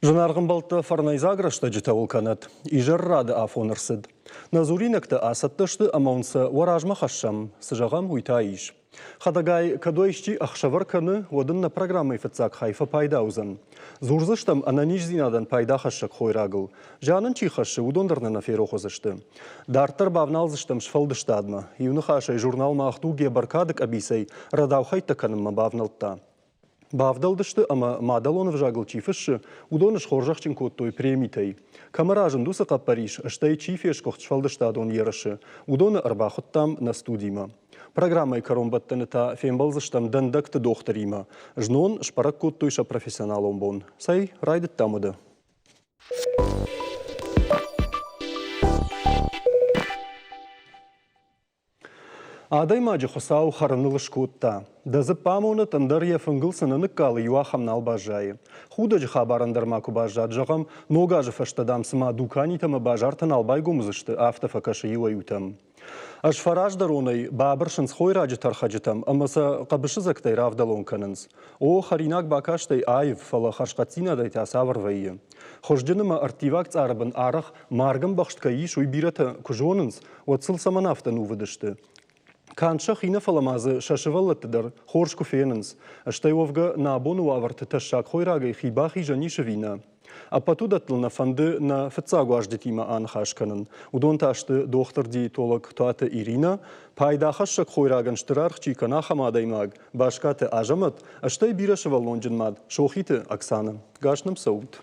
Жынарғын балты фарнайзаграшта жыта олканат, ижаррады афонырсыд. Назуринекті асаттышты амаунсы варажма хашшам, сыжағам уйта иш. Хадагай кадойшчи ахшавар каны одынна программай фыцак хайфа пайда узын. Зурзыштам ананиш зинадан пайда хашшак хойрагыл. Жанын чихашы удондырнын аферу хозышты. Дартар бавналзыштам шфалдыштадма. Юны хашай журнал махтуге баркадык абисай радау хайта канымма бавналта. Бавдалдышты, ама мадалонов жагыл чифышшы, удоныш хоржақчын коттой премитай. Камаражын дусы Париж, аштай чифеш кохчфалдыштадон ерышы, удоны арбахыттам на студима. Программай коромбаттаны та фембалзыштам дандакты дохтарима. Жнон шпарак коттойша профессионалом бон. Сай райдыт тамыды. Адай маджы хосау харанылыш котта. Дазы памуны тандарья фынгылсыны ныккалы юахам налбажайы. Худажы хабарандармаку бажат жағам, ногажы фаштадам сыма дуканитамы бажартын албай гомызышты автофакашы юаютам. Аш фараждар онай бабыршынс хойраджы тархаджытам, амаса қабышы зактай равдалон канынс. О харинак бакаштай айв фала хашқатсинадай тасаварвайы. Хождынымы артивак царабын арах маргам бақшткаи шуйбирата кужонынс, отсыл саманафтан увыдышты. Канша хина фаламазы шашываллаттыдар хоршку фенынс, аштай овга на абону аварты ташак хойрагай хибахи жанишевина. А потудатлы на фанды на фыцагу аждетима анхашканын. Удон ташты дохтарди толок туаты Ирина, пайда хашак хойраган штырарх чикана хамадаймаг, башкаты ажамат, аштай бирашывал лонжынмад, шохиты Оксана. Гашным саут.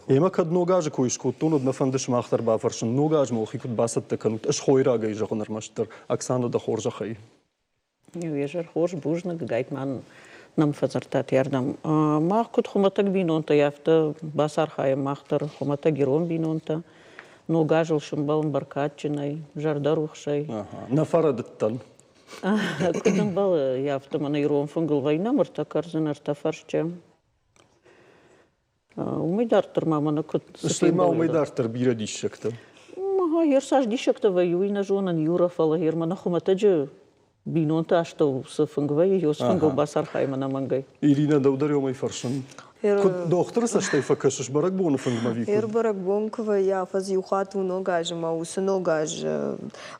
Ема кад ногажы койшкут, тонуд на фандыш махтар бафаршын, ногаж молхикут басатты канут, аш хойрагай жағынармаштыр, Оксана да хоржахай. Вежер хорж бужнак гайтман нам фазартат ярдам. Махкут хуматак бинонта яфта, басар хай махтар, хуматак герон бинонта, ногажыл шумбалын баркатчинай, жардар ухшай. На фарадыттан. Кудын балы яфта мана ирон фунгыл вайна мырта карзын арта фаршча. Умайдартыр мамана кут. Штайма умайдартыр бира дишшекті. Маға ерсаж дишшекті ваюйна жонан юра фала ермана хуматаджы бинонта аштау сыфынгвай, йосфынгыл басар хаймана мангай. Ирина даудар йомай фаршын. Доктор саштай факашыш барак бону фынгмавику. Барак бонква я фаз юхату ногаж, маусы ногаж,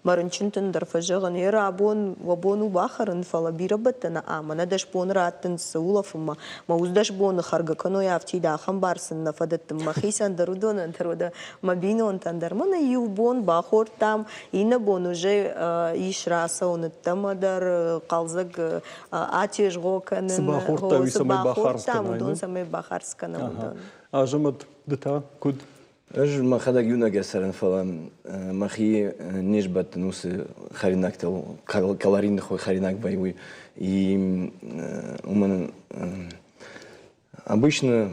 марынчынтын дарфажығын. Абон вабону бахарын фала бирабаттана амана даш бон раттын саулафыма. Мауз даш боны харгакано яфтида ахам барсын нафадаттым. Махисан дарудонан тарода мабинон тандармана ю бон бахор там. Ина бон уже ишраса оныттамадар қалзаг атеш гоканын. Сыбахор там и самай бахарсканайны. Бахарскана удон. Ажамат дыта куд. أجل ما خدك يونا جسرن فلان ما خي نجبت نوس خارينك تل كالارين خوي خارينك بايوي и ومن обычно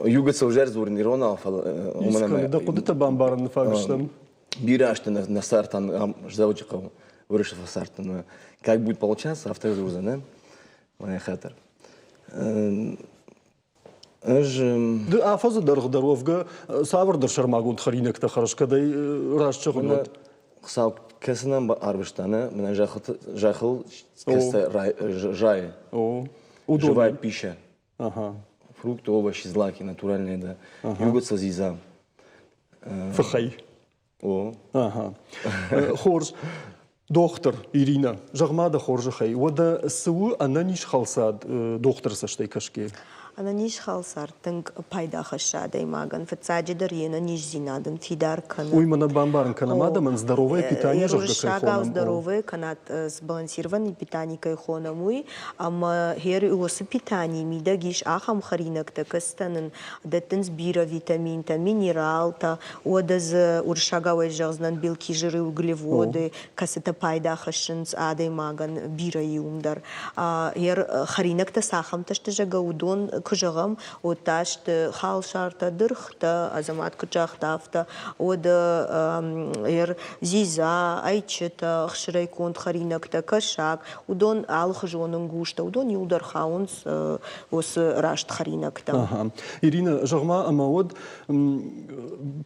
югаться уже разворнировано ومن да куда то бамбарн фагштам бирашты на сартан ждавчиков вырыш в сартан как будет получаться автозуза да моя хатер Да, афаза даровга саврдар шармагунд харинекта харашкадай расчыгынат. Хсал кесенен арбыштаны, мен жахыл кесте жай. Живая пища. Фрукты, овощи, злаки, натуральные, да. Югоца зиза. Фахай. Хорж. Доктор Ирина, жағмада хоржахай. Ода сыу ананиш халсад доктор саштай кашке. Она ниш халсар тынг пайда хашадай маган фацаджи дарьена ниш зинадын фидар канат. Ой, мана бамбарн канамада, ман здоровое питание жовга кайхоном. Здоровое канат сбалансированное питание кайхоном. Ой, ама хер уосы питание мида гиш ахам харинак та кастанын даттын сбира витамин та минерал та одаз уршагавай жазнан белки жиры углеводы касата пайда хашынс адай маган бира юмдар. Хер харинак та сахам ташты жага удон кужагам оташт хал шарта дырхта азамат кучахтафта ода зиза айчета хшрай конт харинакта кашак удон алхжонун гушта удон юлдар хаунс ос рашт харинакта. Ирина жағма амауд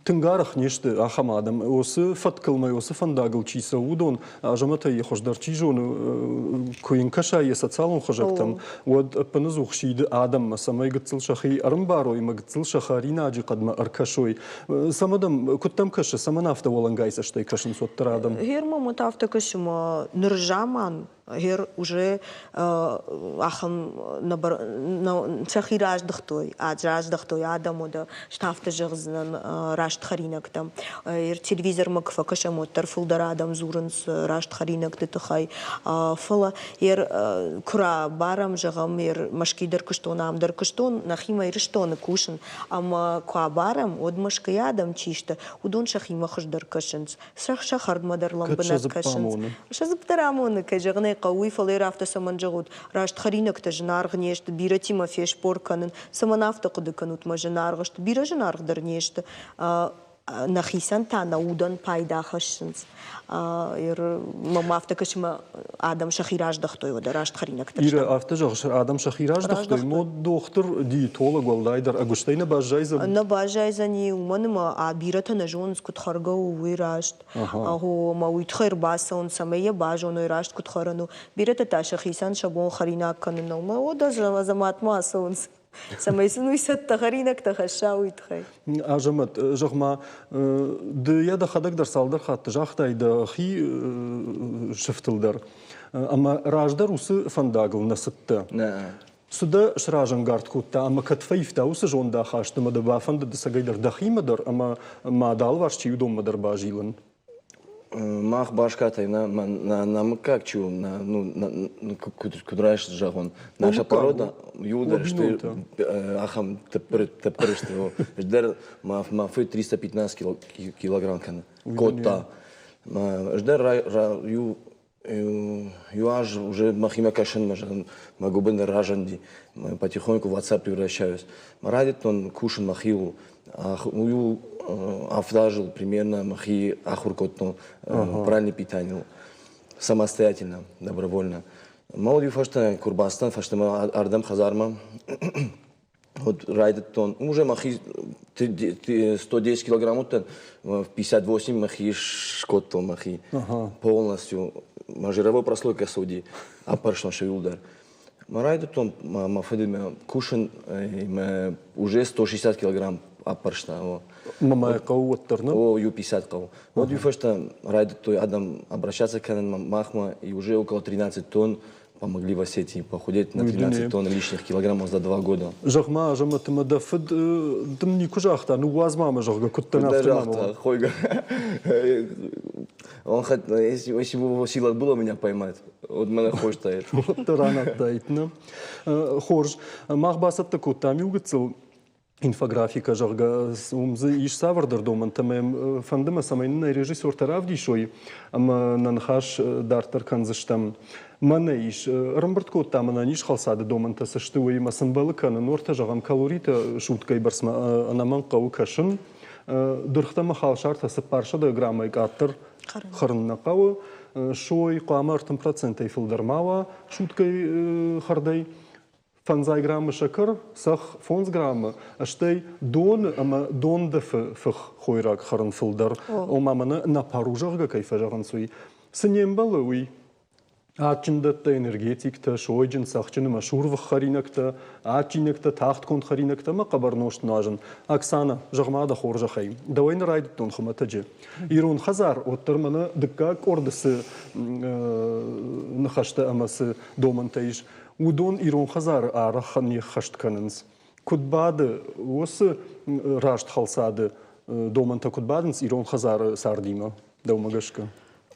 тынгарах нешті ахамадам осы фаткылмай осы фандагыл чиса удон ажамата ехождар чижону коин каша е социалун хожактам од панызух шиды адам سما يقتل شخي أرمبارو يمقتل شخارينا جي قد ما أركشوي سمدم كنتم كش سما نافتا ولنجايس أشتي كشن صوت ترادم هير ما متعفتك شما نرجع مان هير уже ахам شخي راج دختوي راج دختوي آدم ودا شتافت جغزن راج تخرينك تم هير تلفزيون مكفا كشمو ترفل در آدم زورنس راج تخرينك تتخاي فلا هير كرا بارم جغم هير مشكي در كشتون ام در كشتون نخيما يرشتون كوشن اما كوا بارم ود مشكي آدم تشيشت ودون شخي مخش در كشنس شخر مدر لمبنا كشنس شزبترامون كجغني قوي فلير after سمن جغود راشت خرينك تجنار غنيشت بيرا تيما فيش بوركانن سمن after قد كنوت ما جنار غشت بيرا جنار غدرنيشت نخيسان تانا ودن بايدا خشنس ير ما after كشما آدم شخيراج دختوي ودا راشت خرينك تجنار إيرا after جغش آدم شخيراج دختوي مو دختر ديتولوج والله در أغشتين باجايزة أنا باجايزني ومن ما بيرا تنجونس كنت خرجوا ويراشت هو ما ويتخير باسون سمية باجون ويراشت كنت خرنو بيرا تتاشخيسان شبون خرينا كننو ما ودا زمات ما سونس سميسنو يسد تخرينك تخشاوي تخي أجمد جغما ديا دا خدك در سالدر خات جاختاي دا خي شفتل در أما راجدر وس فنداغل نسته نعم سده شراجن گارد کوتا اما کتفیف تا وس جون دا خاشت ما دا بافند د سگیدر دخی مدر اما ما دال واش چی دوم مدر باجیلن Мах башкатай на макак чу на кудраш жагон. Наша порода юда что ахам тепер что ждер ма фой 315 килограмм кана. Кота. Ждер юаж уже махима кашен ма губен ражанди. Потихоньку в WhatsApp превращаюсь. Марадит он кушен махилу. Ю автажил примерно махи ахуркотно правильное питание самостоятельно добровольно. Молоди фашта Курбастан фашта ардам хазарма вот райдет он уже махи 110 килограмм в 58 махи шкотто махи полностью мажировой прослойка суди а паршно шевилдар. Марайдет он мафадим кушен уже 160 килограмм а паршна. мама قوة терна О, Ю-50 кого. Вот Ю-фашта райдет той Адам обращаться к нам махма и уже около 13 тонн помогли в Осетии похудеть на 13 тонн лишних килограммов за 2 года. жахма жамат мадафд дым ни кужахта ну вазмама жахга кутта нафтамама Хойга. Он хотел, если бы его сила была меня поймать, вот меня хочет стоять. рана тайтна хорж махбасатта кутта мюгцел инфографика жага умзы иш савардыр доман тамам фандыма самайнын режиссер таравди шой ама нанхаш дартер канзыштам мана иш рамбырт кутта мана ниш халсады доман тасыштуй масынбалы канын орта жагам калорита шуткай барсма анаман кау кашын дырхтама халшар тасып парша да граммай каттыр хырынна кау шой куамар тым процентай филдермава шуткай хардай فانزاي جرام شكر سخ فونز جرام اشتي دون اما دون دف فخ خويراك خرن فلدر وما منا ناباروجا كيف جرنسوي سنيم بلوي ачиндата энергетикта шойджин сахчины машур в харинакта ачинакта тахт кон харинакта ма қабарнош нажын Оксана жагмада хоржахай давай на райд тон хматаджи ирун хазар оттырмана дыкка кордысы нахашта амасы домантайш удон ирун хазар арахани хаштканынс кутбады осы рашт халсады доманта кутбадынс ирун хазар сардима даумагашка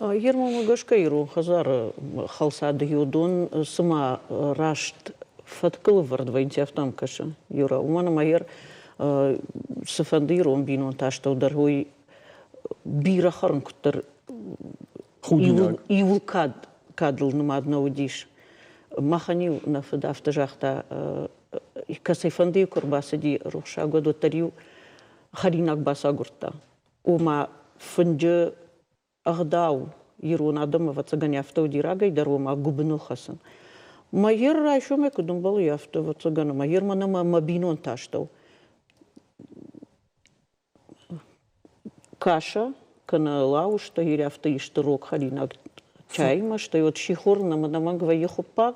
Ермо гашка иру хазар халсады юдун сама рашт фаткыл вардвайнти автом каша юра умана майер сафандиру бинон ташта ударгой бира харн куттар ивул кадл намадна удиш маханил на фадафта жахта касайфанди курбасади рухша году тарю харинак басагурта ума фанджа أغداو يرون عدم واتسجن يفتو ديراجي درو ما جبنو خسن ما ير شو ما كدوم بالو يفتو واتسجن ما ير ما بينون تاشتو كاشا كنا لاو что يرافت يشتروك خلينا чай ما что يوت شيخور на мадаман гвай хупак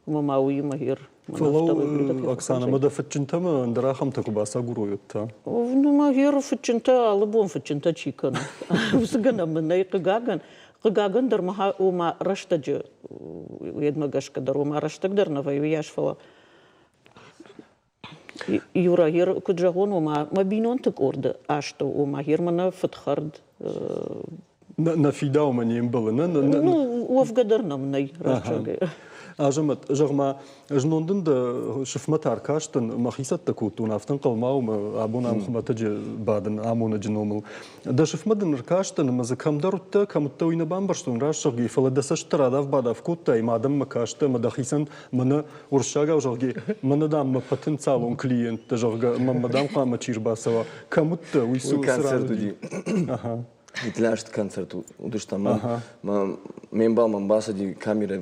мама уи магир فلو أكسانا مدى فتشنتا ما اندراخم تكباسا قرويوتا Ну, ма геру фичинта, албом фичинта чикан. Усгана менай قاقن در مها وما رشتج يد ما قشقدر وما رشتقدر نفايو ياشفلا يورا هير كجاغون وما ما بينون تك أورد أشتو وما هير منا فتخرد نفيدا ومن ينبلنا ну وفقدرنا مني رشتج أجمد جغما جنوندن دا شفمت عركاشتن مخيسات تكوتون أفتن قلماو أبونا مخمتج بعدن آمونا جنومل دا شفمدن عركاشتن مزا كم داروتا كم التوين بامبرشتون راشتغي فلا دسش تراداف بعد فكوتا إمادم مكاشتا مدخيسن منا ورشاقا وجغي منا دام مبتن تسالون كلينت جغا مدام قامة چير باسوا كمتا ويسو سرادي Гитлершт концерту, удушта мен балман басади камера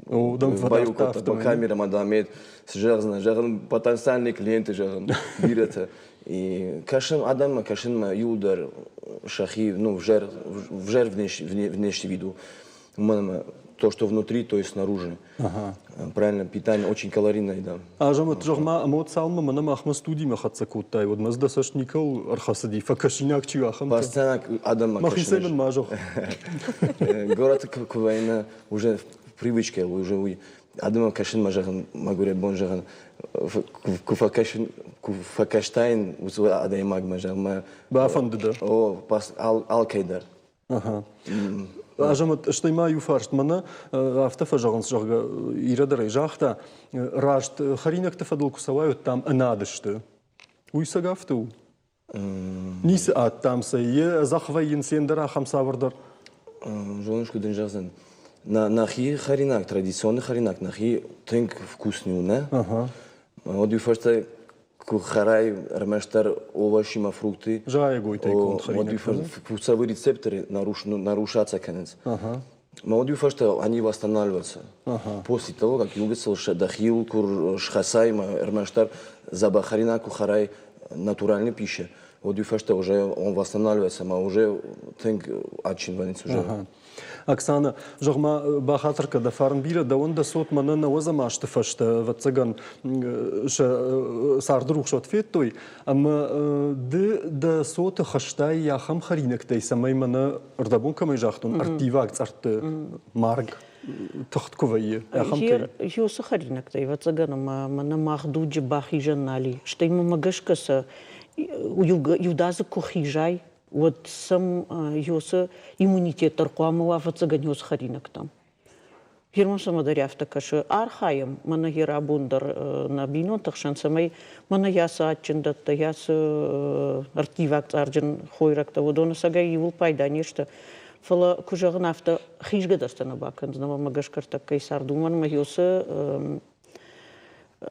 баюката по камера мадамет жагын потенциальный клиенты жагын бирета и кашин адам кашин юлдар шахи ну в жер внешний виду то, что внутри, то и снаружи. Правильно, питание очень калорийное, да. Ажамат жагма мод салма мана махма студии махатсакуттай. Вот мазда сашникал архасади факашиняк чуахам. Постоянно адам махисебен мажох. Город Кувайна уже в привычке, уже адам кашин мажахан магуре бонжахан куфакаштайн узва адаймаг мажахма. Бафанды да. О, пас алкайдар. Ажамат что има юфаршт мана автофа жагынс жага ирадырай жахта рашт харинак тафадыл кусаваю там анадышты. Уйсага авту. Нисы ат там сайе захвайын сендера хамсавардар. Жонушку ден жагзан. Нахи харинак, традиционный харинак, нахи тынк вкусный, не? Вот юфаршта кухарай, рамештар, овощи, фрукты. Жая гойтай конт харинак. Вот вкусовые рецепторы нарушатся конец. Вот юфаршта они восстанавливаются. После того, как югасал шадахил, кур шхасай, рамештар, заба харинак, кухарай, натуральная пища. Вот юфаршта уже он восстанавливается, а уже тынк очень ванец уже. Оксана, жагма бахатырка да фарн бира да он да сот мана на озамашты фашта ватсаган сардрух шот феттой, ама да сот хаштай яхам харинак тай самай мана рдабун камай жахтун артивак царты марг тохтковые. Хир юса харинак тай ватсаган мана махдуджи бахи жанали, что ему магашкаса юдазы кухижай. Вот сам юса иммунитет таркуамова вацаганёс харинак там. Хирман самадаряв такаше архаем мана хира бундар на бино такшан самай мана яса ачындатта яса артивак арджин хойракта водона сага юл пайда нешта. Фала кужагын авто хижгадастана бакан знама магашкарта кайсар думан ма юса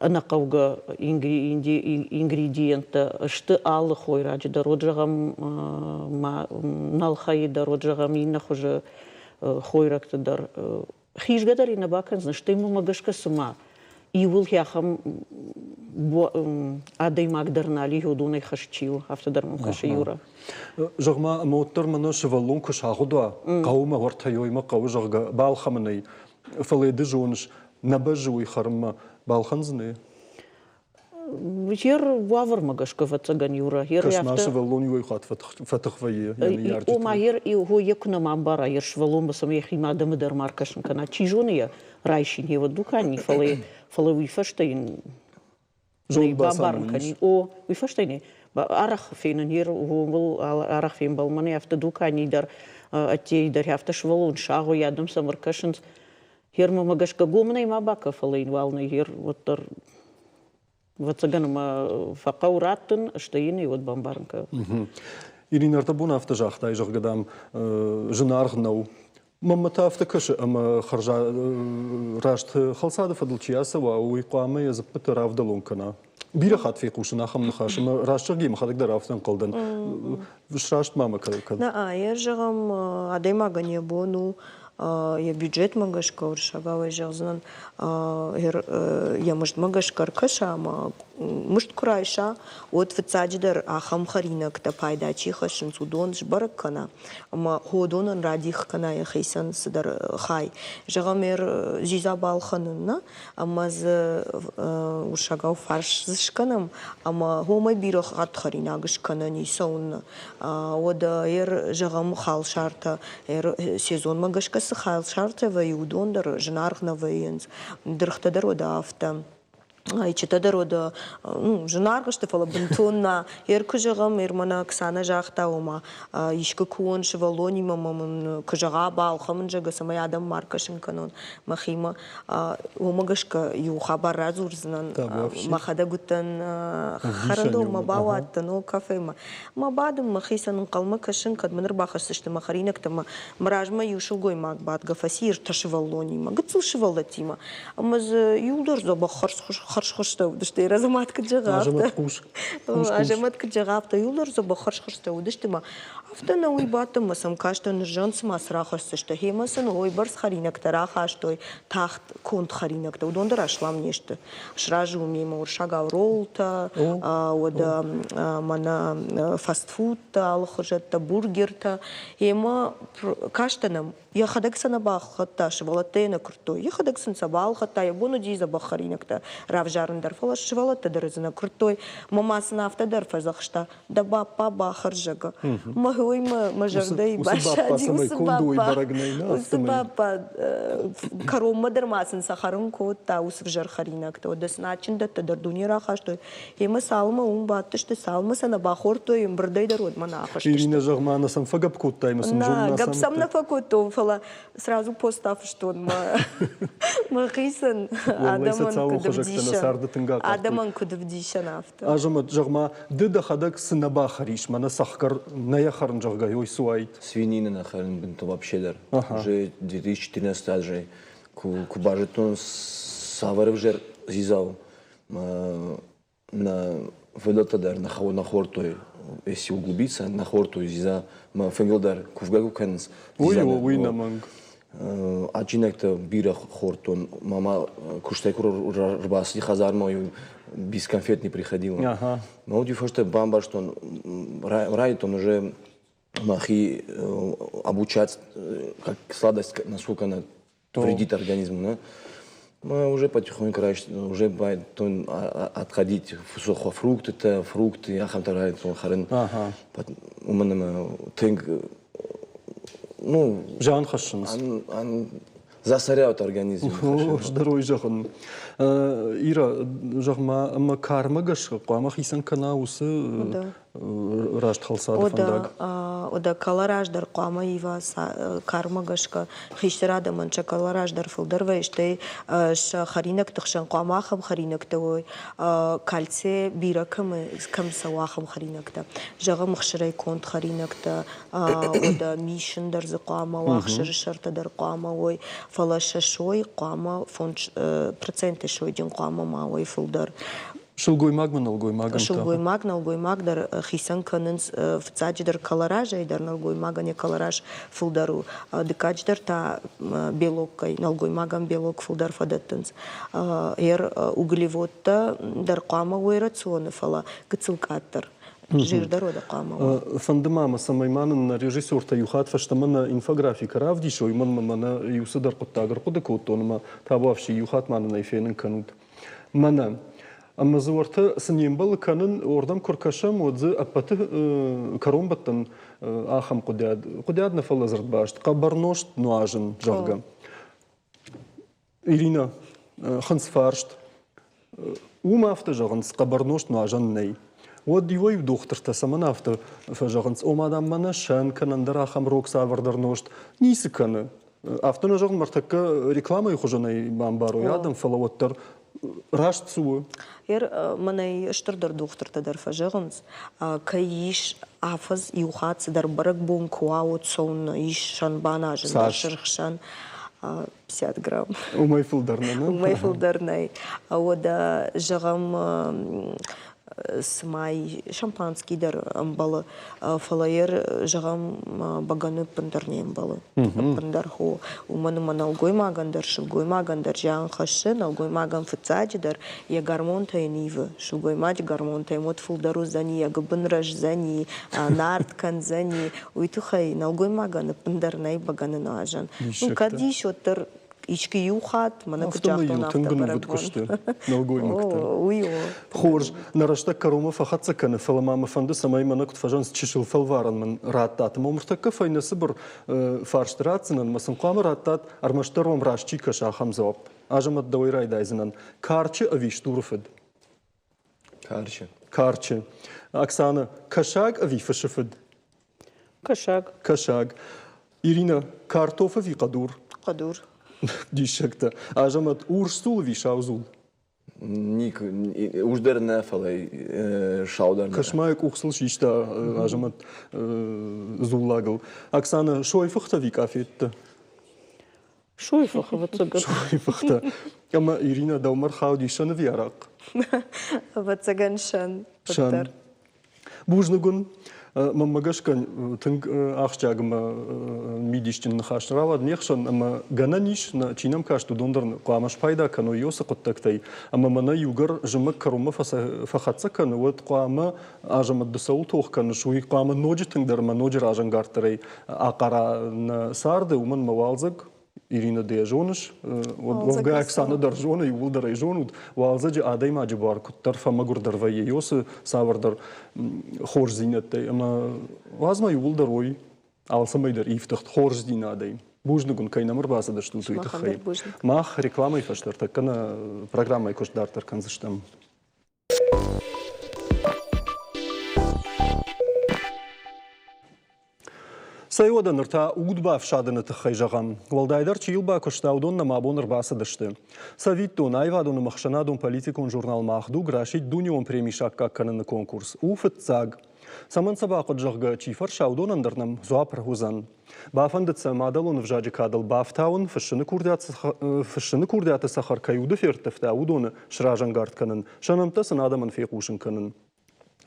анақауға ингредиенті ішті алы хойраджы да роджағам налхайы да роджағам инна хожы хойракты дар хижгадар инна баканзна што иму магашка сама и вул яхам адай магдарнали ходунай хашчил автодарму хаши юра жагма мотор мана шевалон кушагуда қаума вартайойма қау жага балхамнай фаледы жонш набажуй харма балханзны. Хер вавр магашка вацаган юра. Хер яфта. Шевалон юй хат фатахвае. Ома хер и го екна мамбара хер шевалон басам ехима да мыдар маркашн кана чижония райшин ева дукани фалы вифаштайн. Жон бамбарн кани. О вифаштайне. Арах фейнен хер гомбл арах фейн балман яфта дукани дар атей дар яфта шевалон шагу ядам самаркашн. Хер магашка гомна има бака фалайн вална хер вот вацаганама факаураттын штайны вот бамбарнка. Ирина Артабуна автожахта и жагадам жинаргнау. Мамата автокаш ама харжа рашт халсада фадылчияса ва уйқамы языпты равдалункана. Бира хат фи кушна хам нахаш ама рашги махадак да рафтан қалдан. Вшрашт мама калка. На айер жагам адайма ганья бону я бюджет магашка уршагава жагзан я может магашкар каша ма может курайша от вцадждар ахам харинак та пайдачи хашин судон жбаркана ама ходонан радих кана я хейсан сдар хай жагамер жизабал ханна ама з уршагав фарш зшканам ама хома бирох ат харинагш канани сон ода жагам хал шарта сезон магашка хал шарта ва юдондар жнархна ваенс дрхтадар ода авта Айчитадар ода жнаргышты фала бунтонна кыжагам мана Оксана жахта ома ишка куон шевалони мамамын кыжага балхамын жага самай адам маркашын канон махима омагашка ю хабар разурзнан махада гутан харадо мабаваттан о кафема мабадым махисанын калма кашын кадмыныр бахасышты махаринактама мражма юшылгой магбат гафасир ташевалони магыцыл шевалатима амаз юлдор зоба харш-харштау, дышты разуматка джагавта. Ажаматка джагавта юлар зоба харш-харштау, дышты ма автона уйбата масам каштан жанс масрахасты, что хемасан ойбарс харинакта рахаштой тахт конт харинакта. Удондар ашлам нешты. Шражу умема уршага ролта, ода мана фастфудта, алхожетта бургерта. Хема каштанам я хадаксана бахата швалатена крутой. Я хадаксан сабалхата, я бону диза бахаринакта. Равжарндар фала швалата дарзана крутой. Мамасна автодар фазахшта. Да бапа бахаржага. Магой мажардай башади усбапа. Карома дармасын сахарун кота усвжар харинакта. Одас начин да тадар дуни рахаштой. Ема салма умбатышты салма сана бахортой им брдай дарод манахашты. Ирина жагмана сам фагап кота има сам журна сам. Гапсам на факото сразу постав что мы хисан адаман кудвдишан авто ажамат жагма дыда хадак сынаба хариш мана сахкар ная харн жагга ой суайт свинина на харн бинто вообще дар уже 2014 же кубажетон саварев жер зизал на ведота дар на хортой если углубиться на хорту зиза ма фенгелдар кувгагу канс ой наманг аджинекта бира хортон мама куштайкур рбаси хазар мою без конфет не приходила. Но вот что бамба что радит он уже махи обучать как сладость насколько она вредит организму, мы уже потихоньку уже бывает отходить фрукты, ахамтарает он харен. У меня тинг ну, жан хашынс. Засоряют организм. Здоровый жахан. Ира, жахма карма гашка, кама хисан кана усы рашт халсады фандаг. Ода калараждар кама ива карма гашка хиштарада манча калараждар филдар вештэй ша харинак тхшан кама хам харинак той кальци бира кам савахам харинак та жага мхшрай конт харинак та ода мишиндар за кама вахшыр шарта дар кама ой фалаша шой кама фонч проценты шой дин кама ма ой филдар Шулгой магман, алгой маган. Шулгой магн, алгой магдар хисан канынс в цадждар калаража и дар налгой магане калараж фулдару. Декадждар та белоккай, налгой маган белок фулдар фадаттанс. Углеводта дар кама ой рационы фала гыцылкаттар. Жир дорода кама. Фандамама самайманын режиссерта юхат фаштамана инфографика равди шой мана юсадар коттагар кодекоттоныма табавши юхат манын айфенин канут. Мана Amma zıvartı sınımbal kanın oradan korkaşam odzu apatı karombatan aham kudiyad nefal zırt başt kabarnoşt nuajın javga. Irina khans farşt uma afta jagans kabarnoşt nuajın ney. Od divoy doktor ta samana afta fajagans omadam mana şan kanandar aham roksa vardarnoşt nisi kanı. Afta nojagn martakka reklama yuxujanay bambaru yadam falawattar Рашт суы. Манай штырдар доктор дар фажагынс. Каиш афаз юхац дар барак бон куаут сон иш шанбана жан шырхшан 50 грамм. Умайфылдарнай. Умайфылдарнай. Ода жагам смай шампанский дар амбалы фалайер жағам баганы пындарны амбалы. Пындар хо уманы маналгой магандар, шылгой магандар жан хашы, налгой маган фыцаджидар, я гармон тайнивы, шылгой мать гармон таймот фулдару зани, я габынраж зани, нарткан зани, уйтухай налгой маганы пындарнай баганы нажан. Кади шоттар ички юхат, мана кучахтон автопарагон. Хорж, нарашта карома фахатса каны фаламама фанды самай мана кутфажанс чишил фалваран ман раттат. Момртака файнасы бір фарштрацинан, масын қамы раттат армаштарвам рашчи каша хамзоп. Ажамат дауирай дайзинан. Карчы авиш турфед. Карчы. Карчы. Оксана, кашаг ави фашифед. Кашаг. Кашаг. Ирина, картофа ви кадур. Кадур. Дишекта. Ажамат урстул ви шаузул. Ник, уждер нефалай шаудар. Кашмайк ухсыл шишта ажамат зуллагал. Оксана, шойфахта ви кафетта. Шуйфаха вацагат. Шойфахта. Ама Ирина даумар хауди шана ви арак. Вацаган шан. Шан. Бужнагун. Мамагашкан тынг ахчагма мидиштин хашрава нехшан ама гананиш на чинам кашту дондар қамаш пайда кано йоса qottaqtay ама мана югар жымак карума фахатса кано вот қама ажамат дсаул тох кано шуи қама ноджитин дарма ноджир ажангартрей ақара на сарды уман мавалзаг Ирина Дежоныш, вот Оксана Даржона и Улдара и Жонут, валзаджи адай маджи баркут, тарфа магурдар вайеосы, савардар хорзинеттай, ама вазма и Улдарой, алсамайдар ифтахт хорзин адай. Бужнагун кайнамыр базада что тут это хай. Мах рекламой фаштар, так кана программа и коштартар канзаштам. Сайода нырта угудба фшадыны тахайжагам. Валдайдар чилба коштаудон на мабоныр басадышты. Савиттон айвадон махшанадон политикон журнал Махду грашит дунион премишак какканын конкурс. Уфыт цаг. Саман сабақыт жағы чифар шаудон андырнам зуапр хузан. Бафандыца мадалон вжаджи кадал бафтаун фышыны курдяты сахар каюды фертефтаудоны шражангартканын. Шанамтасын адамын фекушын канын.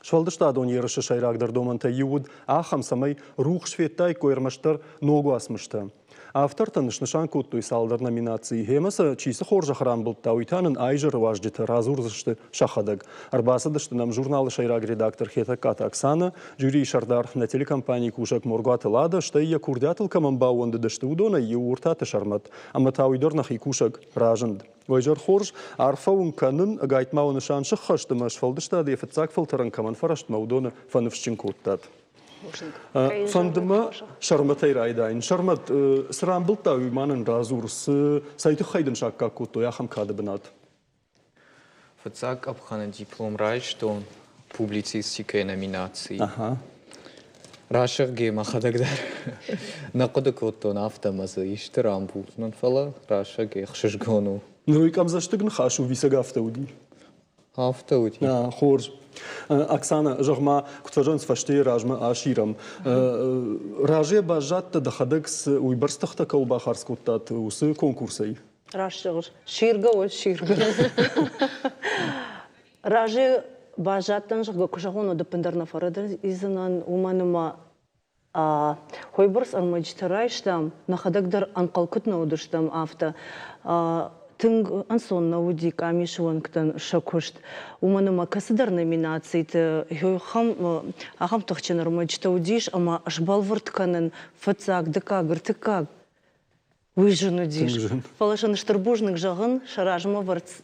Швалдыштадон ерыши шайрагдыр доманта юуд ахам самай рух шветтай койрмаштар ногу асмышты. Автор танышнышан куттуй салдар номинации хемаса чисы хоржа храм болтта уйтанын айжыр важдиты разурзышты шахадаг. Арбасадышты нам журналы шайраг редактор Хетаката Оксана, жюри шардар на телекомпании Кушак Моргаты Лада, что я курдятыл камамбауанды дышты удона и уртаты шармат, а матауидорнах и Кушак ражанд. Вайжар хорж арфаун канын гайтмауны шаншы хаштымаш фалдыштады ефетсак фалтаран каман фарашт маудона фаныфшчин куттат. Фандыма шарматай райдайн. Шармат срам былта уйманын разурс сайты хайдын шакка кутто яхам кады бынат. Фацак абхана диплом рай, что публицистика номинации. Рашер гема хадагдар. Накода кутто нафтамазы ишты рамбутнан фала раша ге хшишгону. Ну и кам заштыгн хашу висага автауди. Автауди. Хорж. Оксана, жахма кутважан сфаште ражма аширам. Раже бажатта дахадекс уйбарстахта калбахарскуттат усы конкурсай. Рашер ширга о ширга. Раже бажаттан жага кушагону депендарна фарадер изанан уманыма хойбарс армаджтарайштам нахадагдар анкалкутна удыштам авто. Тынг ансон науди камишванктан шакушт. Уманыма касыдар номинации те ахам тохченар мачтаудиш, ама ашбалвартканын фацак дыка гыртыкак выжену диш. Фалашан штырбужник жагын шаражма варц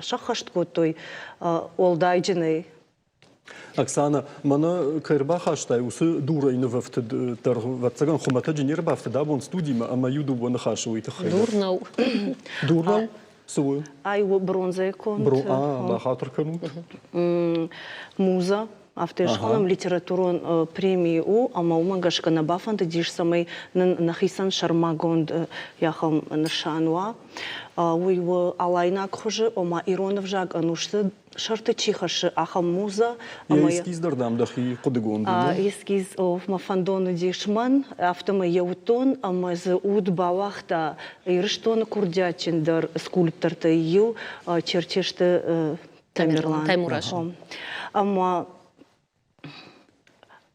шахашт котой олдайджиной. Оксана, мана кайрба хаштай усы дура иновавты тар ватсаган хумата джинер бафты да бон студима, ама юду бон хашу итахай. Дурнау. Дурнау? Сувы? Ай бронза конт. Бахатор канут. Муза. Автошколам литературон премии у, ама умагашка на бафанды диш самой нахисан шармагонд яхам ншануа. Уйву алайнак хуже, ома иронов жаг анушты шарты чихаши ахам муза. Я эскиз дардам дахи кодегонду. Эскиз мафандону дишман, автома яутон, ама за удбавахта ирштон курдячин дар скульпторта ю чертешты Тамерлан. Таймураш. Ама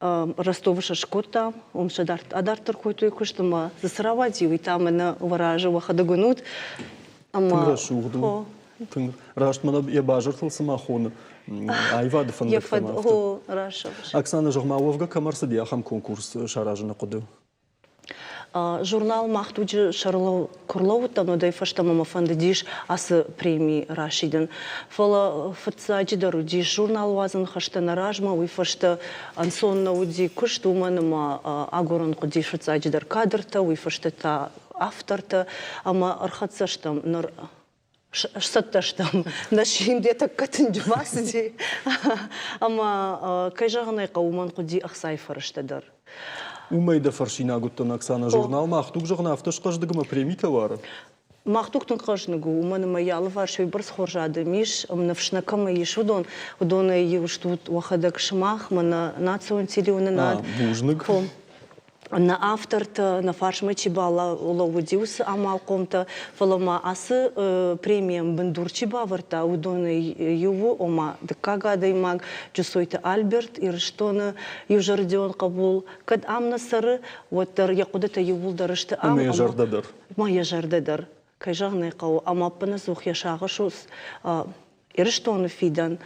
Ростовыша шкота, омша адартыр който и куштама засравати, и там на ваража вахадагунут. Тыңға шуғды. Раштмана я бажыртыл самахоны. Айвады фандықтам авто. Оксана Жығмауовға камарсы дияхам конкурс шаражыны құды. Журнал махтуджи Шарлов Курловута, но да и фашта мама фандадиш асы премии Рашиден. Фала фатсаджи дарудиш журнал вазан хашта наражма, уи фашта ансон науди кушту манама агорон кудиш фатсаджи дар кадрта, уи фашта та авторта, ама архатсаштам нар Шсатташтам нашим где-то катынжмасди, ама кайжагнай кауман куди ахсай фараштадар. Умайда фаршина гуттан Оксана журнал махтук жағына автошқаждығыма премита вары. Махтуктун қажныгу, уманы маялы варшой бірс хоржады миш, навшнакама еш удона евштут вахадак шмах, мана национ телеуны над. Бужнык. На авторта, на фаршма чибала уловудиусы амалкомта, фалама асы премиям бендур чибаварта, удона юву, ома декага даймаг, джусойта Альберт, ирштона южардион кабул, кад амна сары, вот якудата ювул дарышты ам. Мая жардадар. Мая жардадар. Кайжагнай кау, амаппана зух яшага шус, ирштона фидан.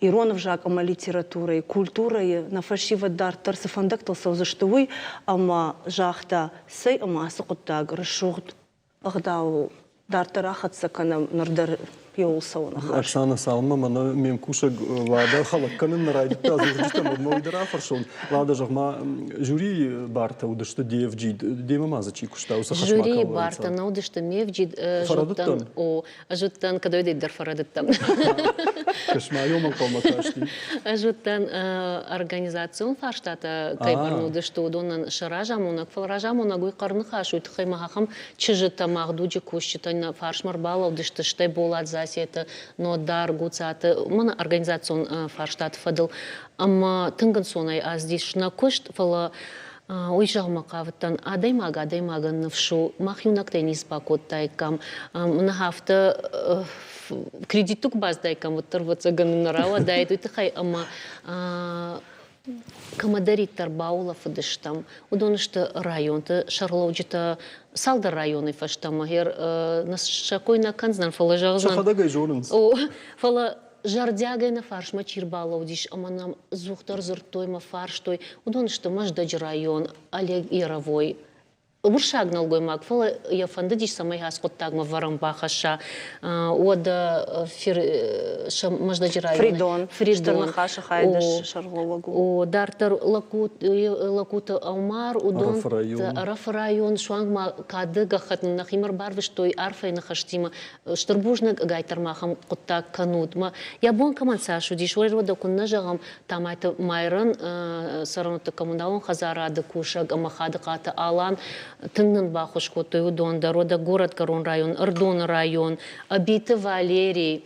Иронов жак, ама литературой, культурой, на фальшивый дар тарсы фандактался за что вы, ама жахта сей, ама асыкуттаг, расшугт, агдау дар тарахатса канам нардар йолса он ахаш. Оксана Салма, мана мен кушаг лада халакканын нарайдыкта азурдиста модмойдыра фаршон. Лада жағма жюри барта удышты девджид, демамаза чикушта уса хашмака. Жюри барта на удышты мевджид жуттан кадойдейдер фарадыттам. Кашма йомал калмакашти. Жуттан организацион фарштата кайбарну удышты удонан шаражамунак, фалражамунак уй карныхаш уйтхаймахахам чыжыта магдуджи кушчитан фаршмарбала удышты штай болат это, но дар гуцата, мана организацион фарштат фадыл, ама тынгансонай аздиш на кошт фала уйжал макавтан адаймага навшу махюнак тенис пакот тайкам на хафта кредитук баз дайкам вот торваться ганнарала дайду тахай ама камадарит тарбаула фадыштам удонышты районты шарлоуджита салдар районы фаштама гер нас шакойна канзнан фала жагзнан шахадагай жонынс о фала жардягай на фарш мачирбала удиш аманам зухтар зуртойма фарш той удонышты маждач район Олег Яровой Буршагнал гоймак, фала я фандадиш самай хаскоттагма варамбахаша, ода маждаджирайон. Фридон. Хаша хайдаш шарловагу. О дартар лакута аумар удон рафрайон шуангма кадыга хатн нахимар барвиш той арфай нахаштима штурбужнак гайтармахам коттак канудма. Я бон каманса шудиш вайрода кунна жагам тамайта майран саранота коммуналон хазарады кушаг амахады ката алан Тыңнын бахуш котой удон, дорода город Корон район, Ордон район, Абиты Валерий,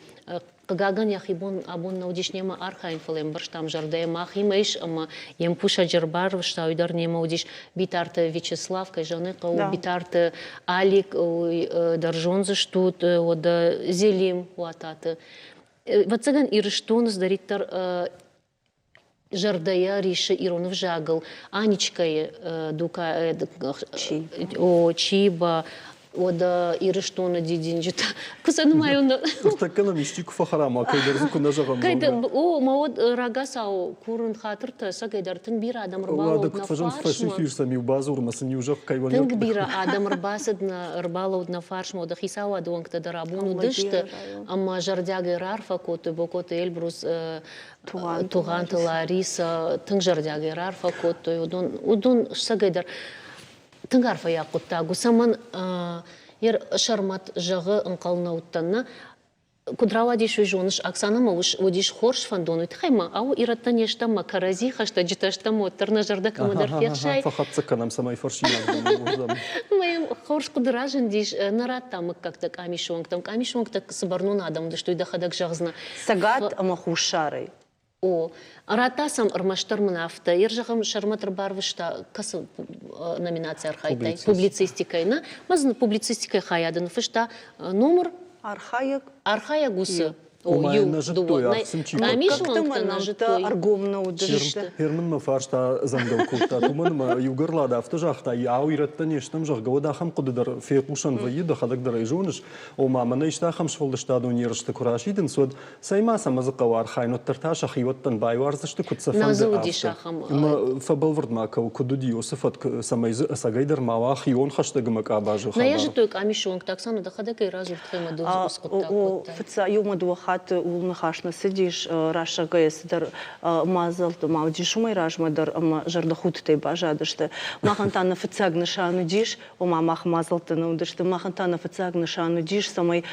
Кагаган яхибон абон наудиш нема архайн фалем барштам жардая махима иш, ама ем пуша джарбар вшта уйдар нема удиш битарта Вячеслав, кайжаны кау битарта Алик, даржонзы штут, ода Зелим уататы. Вацаган ирыштоныз дариттар жардая риша Иронов жагал, Анечка дука Чиба, ода ирыштона дидинжита. Кусану майона. Устакана мистику фахарама, кайдар кунна жагам. Кайда о мауд рагасау курун хатырта сагайдар тын бир адам рыбалов на фаршма. Сами базур масын южак кайван. Тын бир адам рыбасад на рыбалов на фаршма, ода хисау адуан кта дарабуну дышты, ама жардяга рарфа коты бокоты Эльбрус Туганты Лариса тың жардяга рарфа коты удон сагайдар тыңгарфа якуттагу саман ер шармат жағы ынқалына уттанна кудрава дишуй жоныш Оксана мауш одиш хорш фандону тхайма ау ираттан ештама карази хашта житаштама оттарна жарда камадар фершай фахатца канам самай фаршина. Моим хорш кудражен диш нараттамык как-то камишонг так сабарну надам да что и дахадак жагзна Сагат амахушарой. О, ратасам армаштармын авто, ержағым шарматыр барвышта касы номинация архайтай, публицистикайна, мазын публицистикай хаядын фышта номер Архаик. архая гусы Умайна життой, ахсым чипа. Как-то манамта аргомна удышты. Херман ма фаршта зангал курта. Туман ма югарлада автожахта. Яу ираттан ештам жах гавада хам кудыдар фейкушан вайда хадагдар айжоныш. Ома мана ишта хам швалдаштаду нирышты курашиден сод сайма самазыка вар хайну тарташа хиваттан байварзышты кутсафан да Назудиша хам. Ма фабалвард ма кудуди Йосифат самайзы асагайдар мава хион хаштагымак абажу На я життой камишонг таксана да хадакай разу тхема до скотта. Фца юма дуахат улнахашна сидиш раша гайсдар мазал то мауди шумай ражмадар ама жардахуттай бажадышты. Махантана фцаг нишану диш, ома мах мазалты наудышты. Махантана фцаг нишану диш самай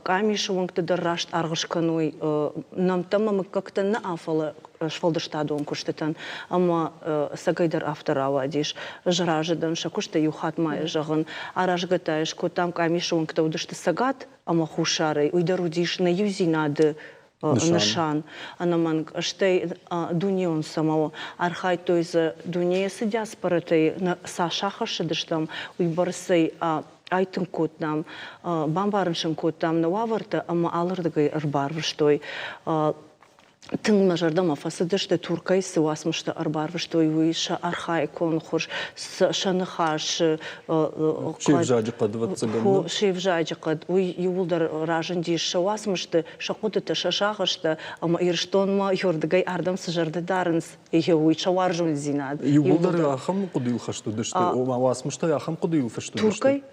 камишонг дар рашт аргышканой нам тамам как-то на афала швалдаштадон куштетан ама сагайдар авторава диш жражадан шакушта юхат май жаган аражгатаеш ко там камишонг таудышты сагат ама хушарай уйдарудиш на юзинады нишан анаман штей дунион самого архай то из дуния сидяс паратай на сашахаши дыштам уйбарсай айтын котнам бамбарыншын коттам нававарта ама алырдыгай арбарвыштой тың мажардама фасадышты туркай сывасмышты арбарвыштой уйша архайкон хош шаныхаш шевжаджи кадватсаган шевжаджи кад уй юлдар ражын диш шавасмышты шакутыты шашахышты ама ирштонма юрдыгай ардам сажарды дарынс ihe уй шаваржун зинад юлдар ахам кудил хашту дышты ома васмышты ахам кудил фашту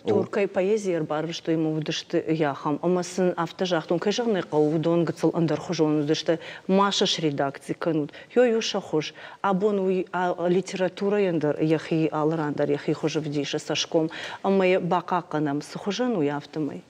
туркай поэзия арбарвыштой ему вдышты яхам ама сын автожахтун кайжагны каудон гыцыл андар хожон дышты Машаш редакции канут. Юша хош. Абон уй литература яндар яхи алрандар яхи хожа вдиша сашком. А мы бака канам схожану яфтамай.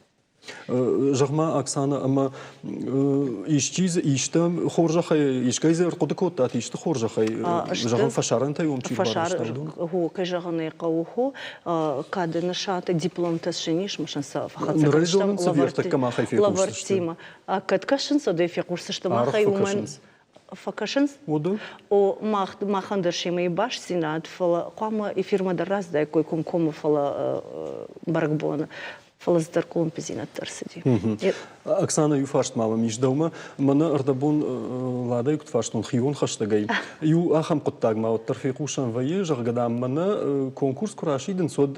Жахма Оксана ама ишчиз иштам хоржахай ишкайзер кудыкот ат ишты хоржахай жахам фашаран тайом чи фашар ху кайжаганы кауху кады нашата диплом тасшиниш машанса фахатса райзон соверта кама хайфе лавартима каткашин содефи курсышты махай уман факашинс о махандершимы баш синат фала кама эфирма дараз да кой комкому фала баракбона фалаздар композинат тарсиди. Оксана юфашт мама миждаума мана ардабон ладай кутфаштон хион хаштагай. Ю ахам куттаг ма тарфиқушан вае жагадам мана конкурс курашиден сод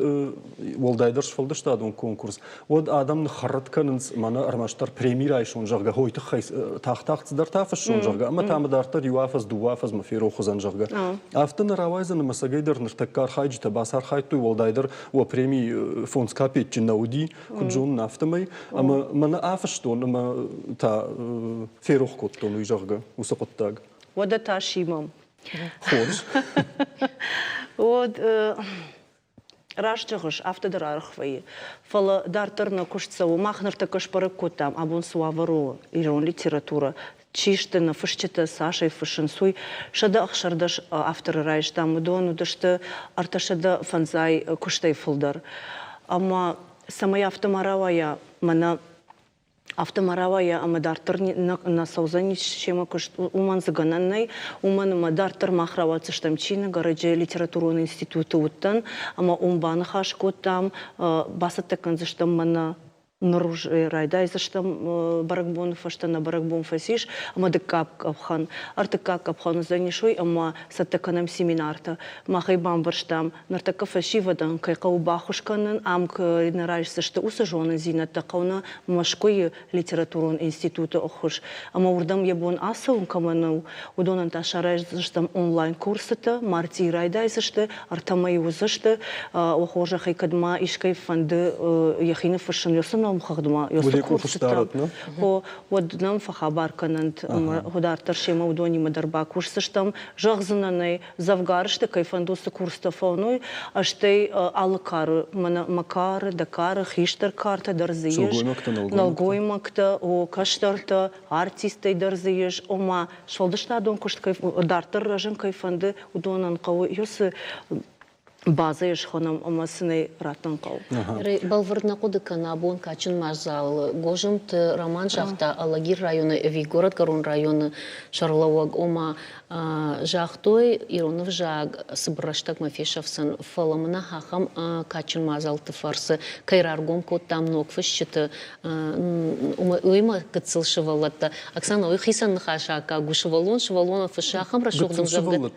волдайдар шфалдаштадон конкурс. Од адамны харратканынс мана армаштар премирайшон жага хойты тахтахцдар тафашон жага ама тамадартар юафаз дуафаз мафиро хузан жага. Афтан равайзан масагайдар ныртаккар хайджита басар хайту волдайдар ва преми фонд скапет чинауди куджун нафтамай ама мана афаш что нама та ферох коттон уйжарга усакоттаг. Вода ташимам. Хош. Вот рашчагыш автодарархвай. Фала дартарна кушцау махнарта кашпарык коттам абон суаваро ирон литература. Чиштена фышчета Сашей фышынсуй шада ахшардаш авторы райштам дону дашты арташада фанзай куштай фылдар. Ама самая автомаравая мана автомаравая амадартыр на саузани шема кыш уман загананнай уман мадартыр махравацы штамчина гараджа литературный институты уттан ама умбаны хаш коттам басаттакан заштам мана наруж райдай заштам баракбон фаштана баракбон фасиш ама декап капхан артекап капхан занишой ама саттаканам семинарта махайбам барштам нартака фашивадан кайкау бахушканын амк нарайшса что усажона зината кауна машкой литературон института охуш ама урдам ябон асаун каману удонан ташарай заштам онлайн курсата марти райдай зашты артамай узашты охожа хайкадма ишкай фанды яхина фашин ёсана мхагдма ёсакурсата о вот нам фахабар канант худар шема удони мадарба курсаштам жагзынанай завгаршты кайфандусы курста фауной аштей алкар макар дакар хиштер карта дарзиеш налгоймакта о каштарта артистай дарзиеш ома шолдышта дон кушт кайф дартар ражын кайфанды удонан кау ёсы база ешхонам амасыны ратанкау. Балварднақуды канабон качын мазал. Гожымт роман жақта Алагир районы, Вигород Гарун районы Шарлауаг ома жахтой Иронов жаг сыбраштак мафешавсын фаламына хахам качын мазал тыфарсы кайраргом коттам нокфышчыты уйма кыцылшывалатта. Оксана, ой хисан нахашака гушывалон, шывалонов шахам рашугдым жавгат.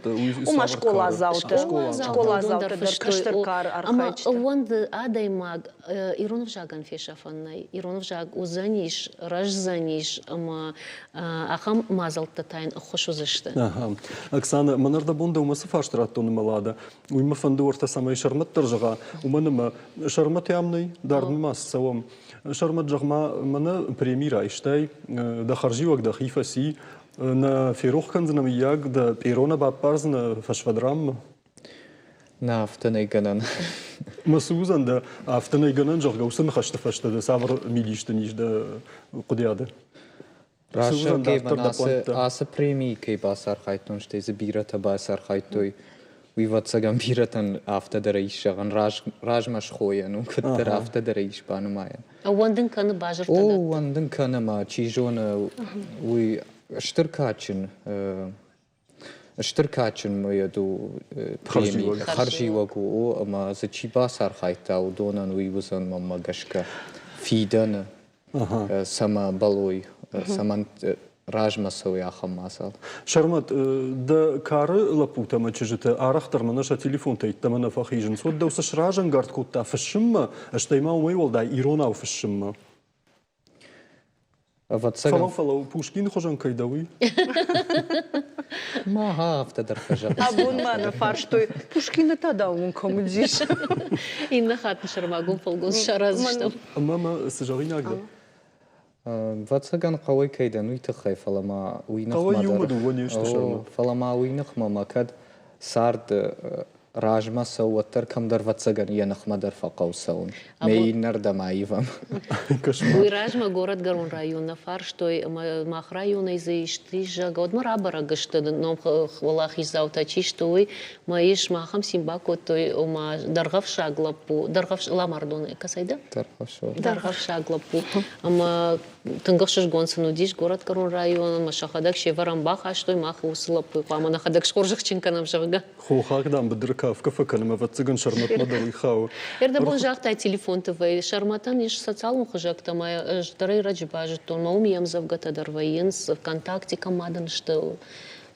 Ума школа азауты. Школа азауты. Ама онды адаймаг Иронов жаган фешафаннай. Иронов жаг узаниш, рajзаниш, ама ахам мазалта тайн хошузышты. Оксана, манарда бонда умасы фаштыраттоны малада. Уйма фанды орта самай шармат таржыға. Уманыма шармат ямный дарнымас савам. Шармат жағма мана премира іштай. Да харживак да хифаси. На ферох канзынам яг да перона баппарзына фашвадрам. На автонай ганан. Масузан да автонай ганан жағға усын қашты фашты да савр милишты ниш да құдияды. Раша гейбан асы премии кей басар хайтон штейзі бирата басар хайтой. Уйватсаган биратан автода рейшаган ражмаш хоян, күттір автода рейш банымайын. Ондың каны бажыртады? Ондың каны ма, чижоны уй штыркачын. Штыркачын маяду премии харживагу, ама за чиба сархайта, удонан уйвузан мама гашка фидана, сама балой, саман ражмасау яхам масал. Шармат, да кары лапутама чижыты арахтар манаша телефон тайттама на фахижин. Сот да усаш ражан гард кутта фашимма, аштайма умай волда иронау фашимма. Фалау Пушкин хожан кайдауи. Маха автодар фажа. Абун мана фарштой. Пушкина тада он комудиш. Инна хатны шармагун полгоз шаразыштам. Мама сажаринагда. Ватсаган қауай кайдан уйтықай фалама уйнық мадар. Қауай юмаду вани үшті шарма. Фалама уйнық мамакад сарды ражма сауаттар камдар ватсаган янық мадар фақау саун. Мейнар да маивам. Уй ражма город Гарун района фарштой мах района изаишты жага. Одма рабара гышты ном хвалах изаута чиштой маиш махам симбако той ома даргав шаглапу. Даргав ламардон касайда? Даргав шаглапу. Ама тынгықшыш гонсыну диш город Гарун района машахадак шеварам бах аштой мах усылапы. Ама нахадак шқоржық чинканам жага. Хохакдан бдырка в кафе канама ватсаган шармат мадар ихау. Ерда жахтай телефон твой шарматан еш социалум хожак тамай ждарай раджбажет то маумиям завгата дарваинс ВКонтакте комадан что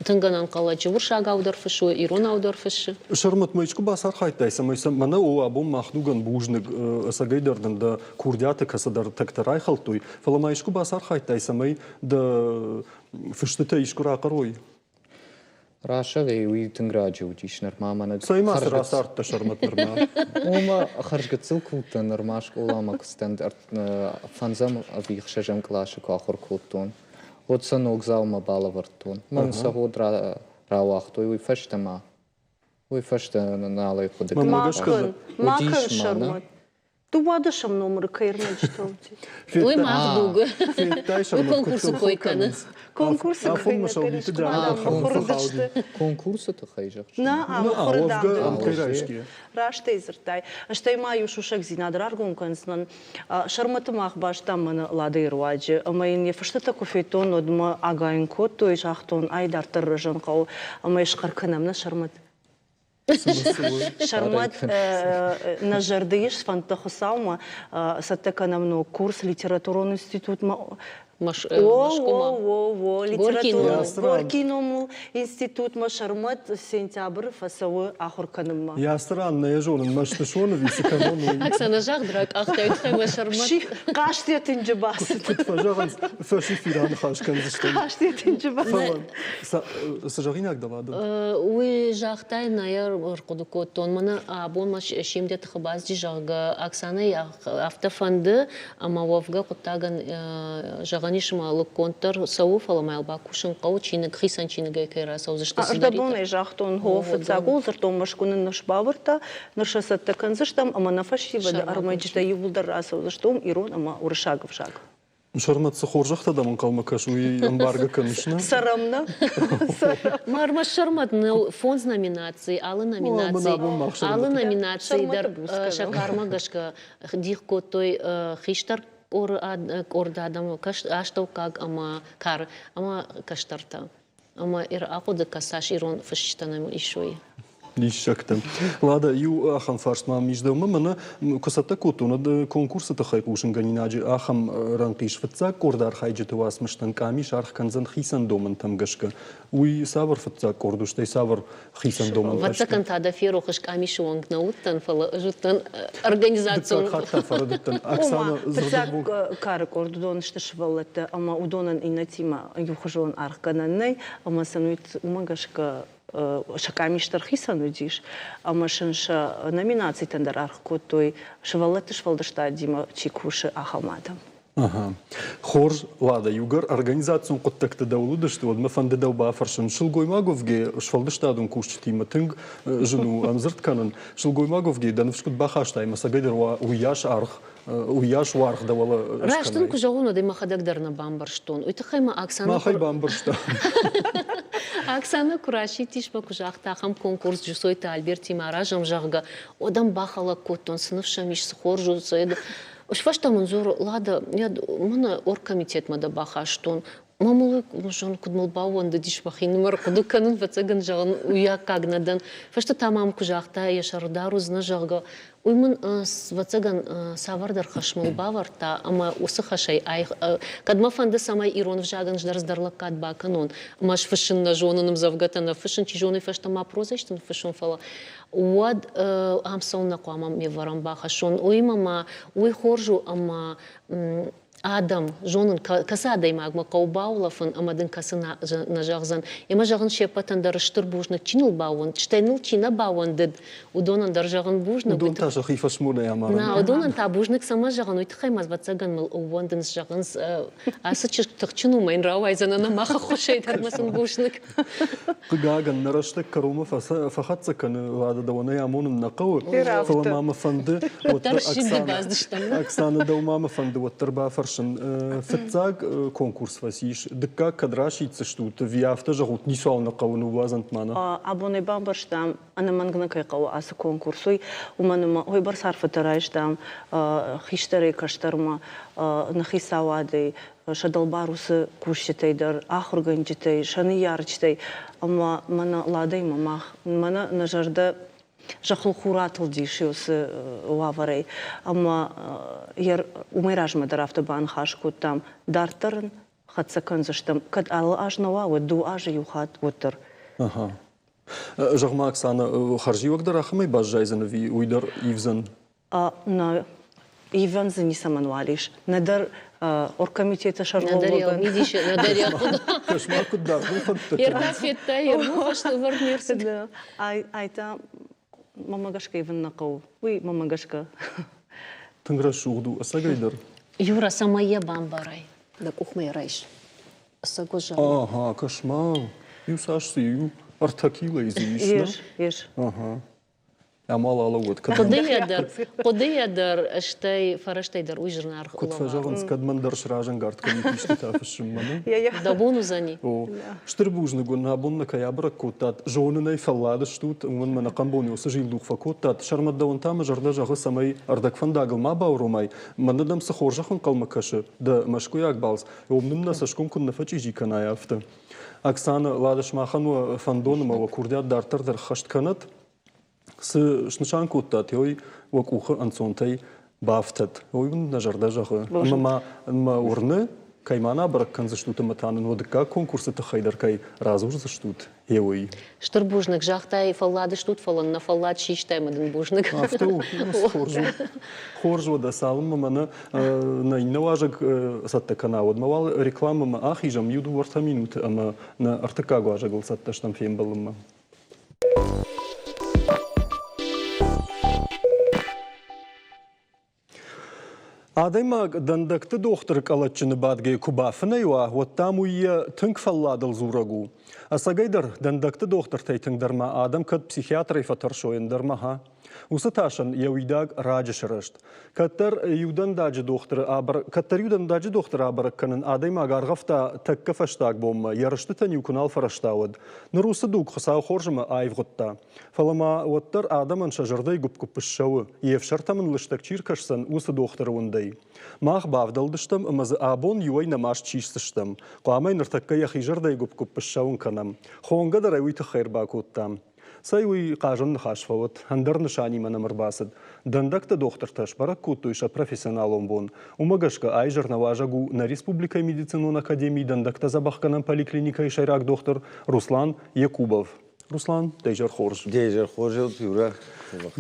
тынганан калачы вуршага аударфышу ирон аударфышу. Шармат майчку басар хайтайса майса мана о абом махнуган бужник сагайдардан да курдяты касадар тактарай халтуй. Фала майчку басар хайтайса май да фыштыта ишкура карой. Раша гей уй тынграджу диш нормамана. Сайма расарта шармат норма. Ома харжгат цилкулта нормаш улама стандарт фанзам авих шажам клаша кахор култон. Вот санок залма балавартон. Ман сагод равахтой уй фаштама. Уй фашта налай худак. Макан шармат. Тувадышам номер кайрмачталти. Уй махдуга. Уй конкурсу койканы. Конкурсы конкурсы то хайжак. Рашты изыртай. Аштай маю шушак зинадырар гонканснан. Шарматымах баштам мана лады руаджи. Амайын ефаштата кофейтон одма агайын кот, той жақтон айдартыр рыжын қау. Амай шқарканамна шармат. Шармат на жардыш фантахусаума саттаканамно курс литературный институт Горкиному институт Машармат сентябрь фасовой ахурканыма. Я странно, я жонын маштышону висиканону. Оксана жагдрак ахтай Машармат. Каштетин джабасы. Фажаган фашифиран хашкан зыштан. Каштетин джабасы. Сажагинак давады. Уй жахтай наяр кудуко тон мана абон маш шимде тхабаз жага Оксана автофанды амавовга кутаган ганишма луконтер сауфала майалба кушин қау чиник хисан чиниге кайра саузышты сидарит. Ардабон жахтон хофца гулзартон машкунын нашбавырта нашасатта канзыштам ама нафашива да армайчта юлдар саузыштом ирон ама уршагов шаг. Шарматсы хоржақта да мұн қалмақаш, уй амбарға көнішіна. Сарамна. Мармаш шармат фонд номинации, алы номинации дар шакарма гашка дихко той хиштар ордадам аштау как ама кар ама каштарта ама ир акуда касаш ирон фашиштанам ишой. Лишактам. Лада, ю ахам фаршма миждаума, мана косата котуна да конкурса тахай кушен ганинаджи ахам ранкиш фатсак кордар хайджету асмаштан ками шарх канзан хисан доман там гашка. Уй савар фатсак кордуштай савар хисан доман. Ватсакан тада феро хаш ками шуанг науттан фала жуттан организацион. Хатта фарадуттан Оксана зрдабу. Кар кордон шташвалата, ама удонан инатима юхажон архкананнай, ама сануит умагашка шакамиштар хисану диш, ама шанша номинации тендар архко той шваллаты швалдышта дима чикуши ахамадам. Ага. Хорж, лада, югар организацион коттакта даулуда, что вот мы фанды дауба фаршан шилгой маговге швалдыштадун кушчити матынг жену амзыртканын шилгой маговге данывшкут бахаштай масагайдер уяш арх уяш варх давала. Раштун кужауна дема хадагдарна бамбарштон. Уйтахайма Оксана. Махай бамбаршта. Оксана Кураши тишма кужахта хам конкурс жусойта Альберти Маражам жагга одам бахала коттон сынывшамиш схоржу соеду. Ушвашта манзур лада я мана оргкомитет мада бахаштон. Мамулы жон кудмалбауан да дишмахин мар кудуканын вацаган жаган уя кагнадан. Фашта тамам кужахта яшардару зна жагга. Уймын вацаган савардар хашмалбаварта, ама усы хашай ай кадма фанды самай ирон в жаган ждарздарлак кадба канон. Маш фашин на жонанım завгатана фашин чи жоны фашта ма прозаштын фашин фала. Уад амсаунна қуамам меварам бахашон. Уймама уй хоржу ама Адам, жонын касадай магма каубаулафын, амадын касына нажағзан. Ема жағын шепатан дарыштыр бужны чиныл бауын, чтайныл чина бауын дед. Удонан дар жағын бужны. Удон та жақ ифашмуна ямаран. На, удонан та бужнык сама жағын, уйтықай мазбатсаган мыл увондынс жағынс. Асы чықты майын рауайзанана маха хошай тармасын бужнык. Гаган нараштак карума фахатса каны лада давана ямонын нақауы. Фала мама фанды. Оксана дау мама фанды. Оттарба фарш фитцаг конкурс васиш. Дыка кадрашица штут. Виафта жагут нисуална кавыну вазант мана. Абоне бамбарштам, ана мангна кайқау асы конкурсуй. Уманума ой бар сарфатарайштам, хиштары каштарма, нахисавадей, шадалбарусы кушчетейдар, ахурганчетей, шаны ярчетей. Ама мана ладай мамах, мана нажарда Жахыл хуратыл дишиусы уаварей. Ама ер умайражма дарафтабан хашкут там дартарын хатсакан заштам. Кад алы ажнава, вот ду ажи юхат вотыр. Ага. Жағма Оксана, харжи вагдар ахамай бажжайзаны ви уйдар ивзан? На иван за нисамануалиш. Надар оргкомитета шарловаган. Надар я видишь, надар я куда. Кошмар куда? Ерда фетта, ерну хашты варнерсы. Айта мамагашка иван нақау. Уй, мамагашка. Тыңра шуғду, асагайдар? Юра, самая бамбарай. Да кухмай райш. Сагожа. Ага, кошмар. Ю сашсы, ю артакила изишна. Еш. Ага. Амал алауыт. Қодыядар аштай фараштайдар уйжырнар Кот фажағын скадмандар шыражан гард комитишті тафышым маны. Дабону зани. Штыр бужны гон абонна каябра коттат. Жонынай фаллады штут. Уын мана камбони осы жилдуқфа коттат. Шармаддауын тамы жарда жағы самай ардак фандагыл ма баурумай. Маны дамсы хоржақын қалмакашы. Да машкуй акбалс. Омнымна сашком күнна фачи жикана яфты. Оксана ладышмахану фандонымава курдят дартардар хаштканат. С шнышан коттат, ой, вакуха анцонтай бафтат. Ой, нажарда жағы. Мама урны каймана бараккан заштута матанын водыка конкурсы тахайдар кай разур заштут. Ой. Штыр бужнык жахтай фаллады штут фалан на фаллад шиштай мадын бужнык. Авту, хоржу да салым мамана на инаважак сатта канал. Одмавал реклама ма ахижам юду варта минут, ама на артакагу ажагыл сатта штам фембалыма. Адайма дандакты доктор калатчыны бадге кубафына юа, вот там уйя тынк фалладыл зурагу. Асагайдар дандакты доктор тайтыңдарма адам кад психиатры фатар шоендармаха. Усы ташын яуидаг раджы шырышт. Каттар юдан дажы доктор абар канын адайма гаргафта такка фаштаг бомма, ярышты таню кунал фараштауд. Нарусы дуг хысау хоржыма айвғытта. Фалама оттар адамын шажырдай губ-губпышшауы, евшартамын лыштак чиркашсан усы докторы ондай. Мах бавдалдыштым, ымызы абон юай намаш чишсыштым. Қуамай ныртакка яхижырдай губ-губпышшауын канам. Хоңга да райуйты хайрбак оттам. Сайуй қажын хашфауыт, андар нышани манамыр басыд. Дандакта доктор таш барак куттуйша профессионалом бон. Умагашка айжыр наважагу на Республика медицинон академии дандакта забахканам поликлиника и шайрак доктор Руслан Якубов. Руслан, дейжер хорж. Дейжер хорж, юра.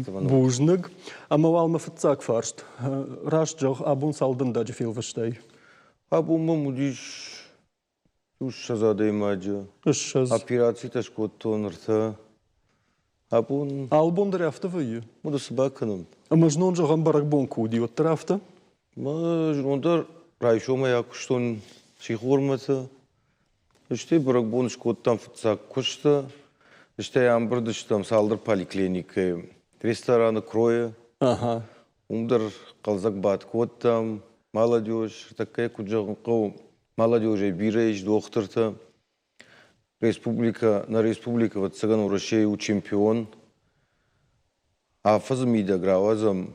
Бужныг, амавал мафыцак фаршт. Раш джох абун салдын даджи филвыштай. Абун мамудиш, уж шазады имаджа. Операции таш коттон рта. Абун... Албон драфта вые. Муда собаканым. А мажнон жоган барак бонку диот драфта? Мажнондар райшома якуштон шихормата. Иште барак бонш коттан фыцак кушта. Иште амбырдыштам салдыр поликлиника. Рестораны кроя. Ага. Умдар қалзак бат коттам. Молодежь. Такая куджагын қау. Молодежь бирейш докторта. На республика вот цыган России у чемпион. А фазмида гравазам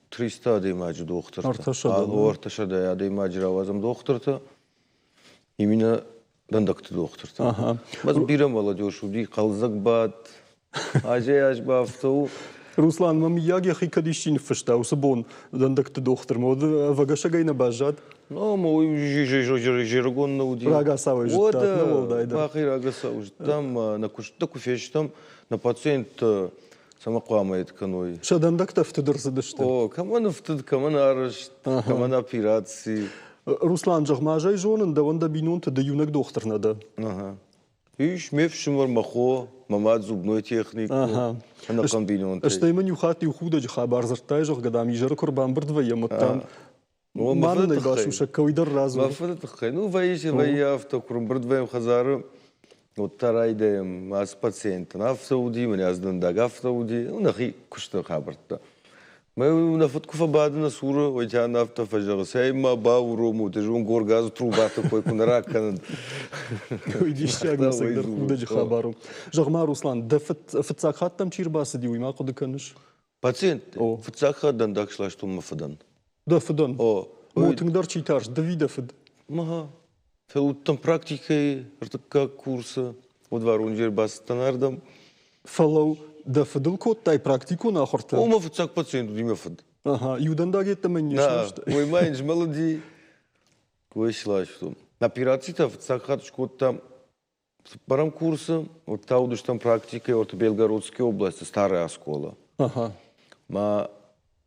300 адаймаджи доктор. Орташада адаймаджи гравазам доктор-то. Именно дандакты доктор-то. Ага. Баз бира молодежь уди қалзак бат. Ажай ажбафтау. Руслан, мам яги хикадищин фыштау сабон дандакты доктор. Мод вагашагай на бажат. Ну, мой жиргон на уди. Рагаса уже вот, так, ну, да, да. Махи рагаса уже там на куфеш там на пациент сама кламает каной. Шадандакта втыдырсыдышты. О, камана втыд, камана араш, камана операции. Руслан жахмажай жонын да ванда бинунты да юнак доктор надо. Ага. Иш мефшимар махо, мамад зубной техник. Ага. Она комбинунты. Что именно юхати ухуда жахабар зартай жах гадам ижара курбан бардвоем оттам. Маны найбашу шаккавидар разу. Мафатахай. Ну, ваиши, ваяфта, курбардвоем хазары. Вот тарайдаем аз пациентан. Автауди, меня аздандаг автауди. Ну, нахи кушта хабарта. Мы нафат куфабада на сура, ойчан автофажага. Сейма баурому, ты же он горгазу труба такой, кунаракан. Идишчак на сагдар худа жахабару. Жахма Руслан, да фыцакхат там чирбасы диуйма куды каныш? Пациент, фыцакхат дандак шлашту мафадан. Да, фыдан. О, мотыңдар читарш, да вида фыд. Мага. Фелуттан практикой, ртака курса, от варунжер бастанардам. Фалау, да фыдыл кот тай практику на хорта. Ома фыцак пациенту диме фыд. Ага, юдан гетта мен Да, ой майнж молоди. Кой шлашту. Операцията фыцакхат шкоттам барам курса, от таудыштам практикой, от Белгородской области, старая школа. Ага. Ма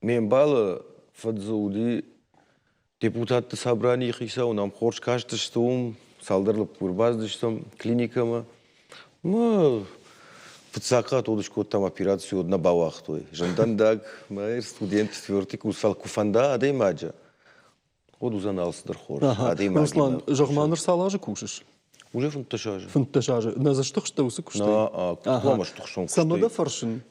мен бала фадзауди депутатты собрание хисау нам хорш каштыштым, салдырлып курбаздыштым клиникама. Ма фыцака тодышко там операцию на бавах той. Жандандак, майр студент 4-й курс фалкуфанда адаймаджа. От узаналсыдыр хорш. Адаймаджа. Руслан, жахманыр салажы кушыш? Уже фунташажа. Фунташажа. На за что что усы куштай? Клама штухшон куштай.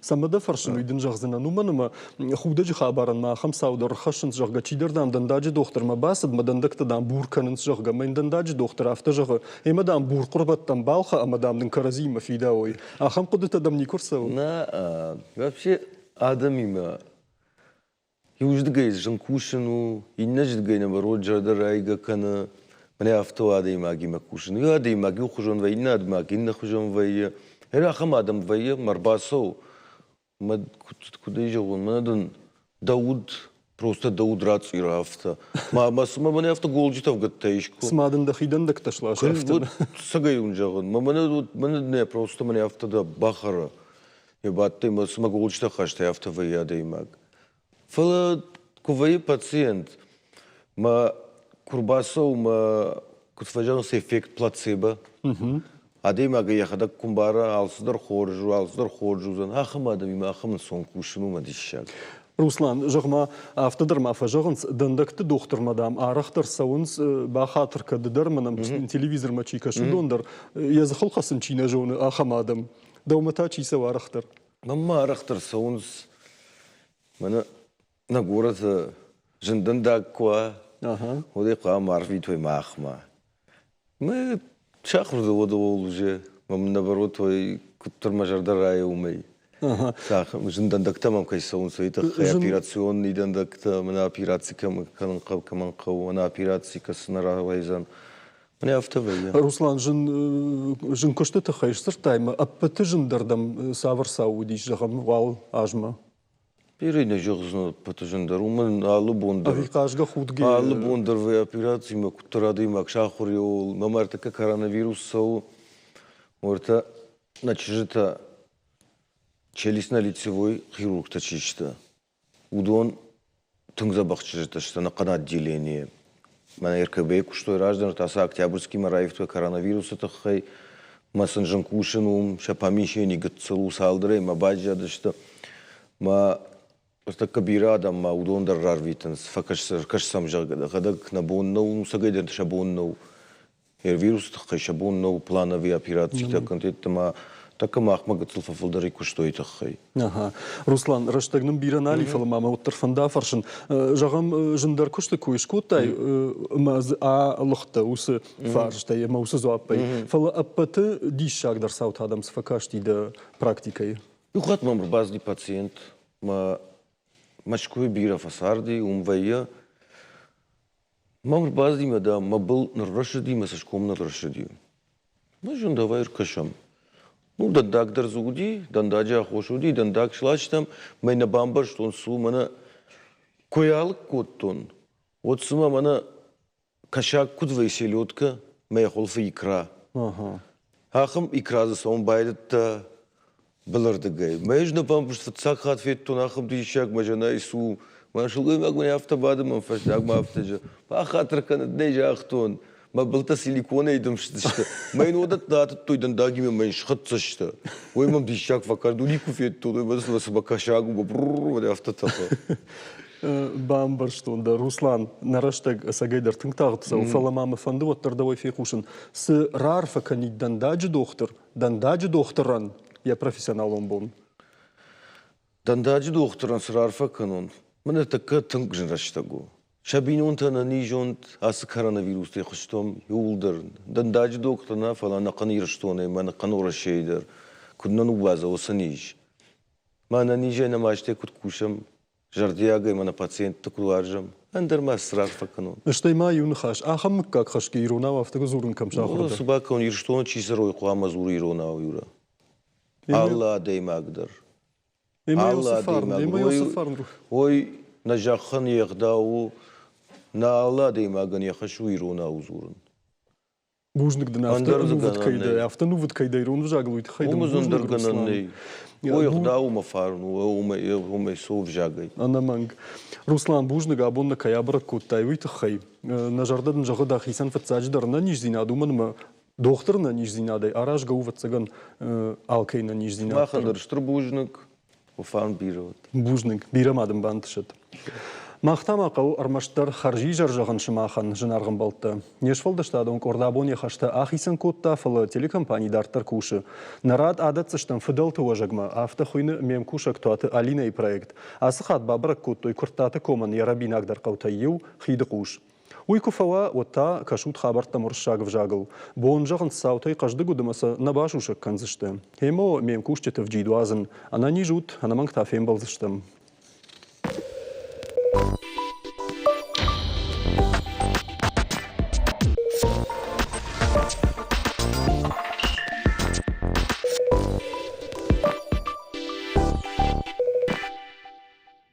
Самада фаршин уйдын жахзына. Ну маныма худа жахабаран ма хам саудар хашын жахга чидердам дандаджи доктор ма басад ма дандактадан бурканын жахга. Мен дандаджи доктор афта жахга. Эмадан бур курбаттан балха амадамдын каразима фидаой. А хам кудытадам не курсау? Вообще адам има. Юждгайз жанкушину, иннаждгай наоборот жадар айга кана. Мне авто адаймаги макушин. Я адаймаги ухожон вай, на адмаги на хожон вай. Эра хам адам вай марбасо. Мад куда ижал он? Мадан Дауд просто Дауд рацира авто. Ма мне авто голджитав гаттаишко. Смадан да хидан да кташлаш авто. Вот сагай унжагон. Мне не просто мне авто да бахара. Я батты ма сма голджитав хаштай авто вай адаймаг. Фала ковай пациент. Ма Курбасов ма кутфажанус эффект плацебо. Адаймага яхада кумбара алсыдар хоржу зан. Ахам адам има ахамын сон кушину ма дишшаг. Руслан, жағма автодырма фажығынс дындакты доктор мадам арақтар сауынс бахатыр кадыдар манам телевизор мачика шудондар язықыл қасын чина жоны ахамадым. Даумата чиса арақтар. Мама арақтар сауынс мана на город жындындаг куа. Одай қуа марви той махма. Мы шахрды ода ол уже. Мама наоборот той күттір мажардар рая умей. Жындандакта мам кай сауынс операционный дандакта мана операция каман қау, мана операция касынара вайзан. Мана автовая. Руслан, жын көшті тұқайш сыртаймы, аппаты жындардан савыр сау дейш жағам вал ажма? Перейне жоғызны аппаты жындар, умын алы бондар. Авиқажға худге. Алы бондар вай операция ма күттірадыймак шахур еол, мамартака коронавирус сау, орта начжита челюстно-лицевой хирург тачишта. Удон тыңзабақ чижиташта на қана отделение. Мана РКБ куштой раждан, таса октябрьский мараевтва коронавируса тахай, ма сынжын кушинум, ша помещение гатцелу салдрей, ма баджадышта, ма кабирадам, ма удондар рарвитанс, каш сам жагада, кадак на боннау, сагайдан шабоннау, вирус тахай шабоннау, плановые операции, такантетта, ма така махма гатсыл фафылдары куштой тахай. Руслан, раштагным биранали фалмама оттарфанда фаршын. Жағам жындар кушты көйш көттай, маз лұқты усы фарштай, ма усы зуаппай. Фала аппаты диш шагдар саут адамс факаш дейді практикай. Юхат мамр базли пациент, ма мачкой бира фасарди, умвая. Мамр базли мада, ма был наррашади, ма сашком наррашади. Ну, жындавай ркашам. Ну, дандак дарзуди, дандаджа хошуди, дандак шлачтам, майна бамбар, что он су, мана коялык коттон. Вот сума мана кашак кудвай селедка, мая холфа икра. Ахам икра за сон байдата балардагай. Майжна бамбар, что цак хат феттон, ахам дишак, мажана ису, машулгай магмани автобады, мафаштаг мафтаджа. Пахатракана днежа ахтон. Ма былта силикона идем что майн одат датат той дандаги ме майн шхатса что ой мам дишак вакарду ликуфет то басла собакашагу бррр автотафа бамбар что да Руслан нараштаг сагайдар тыңтагытса уфаламамы фанды оттардавай фекушын с рарфа канит дандаджи докторан я профессионал он бон дандаджи докторан с рарфа канон мана така тыңг жраштагу Шабинунта на нижонт ас коронавирус те хостом юлдер дандаджи докторна фалана канир штоне мана канора шейдер куднану база осаниж мана ниже на мачте кут кушам жардиага мана пациент такуларжам андер масрар факанон что има юнхаш ахам как хашки ирона автога зурун камшахурда собака он ирштон чисерой қуама зур ирона юра алла деймагдар алла деймагдар ой нажахан ягдау на Алла деймаган яхашу ирона узурун. Бужник дна автонуват кайда, автонуват кайда ирон вжаглуит хайда. Умазондар гананей. Ой ягда ума фарну, ума сов жагай. Анаманг. Руслан Бужник абонна каябрат куттай вит хай. На жардадан жагада хисан фатсадждар на нижзина думанма доктор на нижзинадай араш гауват цаган алкей на нижзина. Махандар штр Бужник уфан бирот. Бужник бирамадым бантышат. Мақтама қау армаштар харжи жаржағын шымахан жынарғын балты. Нешфалдаштадың кордабон яхашта ахисан котта фылы телекомпанийдартар кушы. Нарад адатсыштан фыдалты уажагма автохуйны мемкушак туаты алинай проект. Асықат бабрак коттой куртаты коман ярабинагдар қаутай еу хиды куш. Уйкуфава отта кашут хабарта мұршагов жагыл. Бон жағын саутай қажды гудымаса набашушак канзышты. Хемо мемкуш четів джидуазын. Ана нижут, анаманг тафем балзыштым.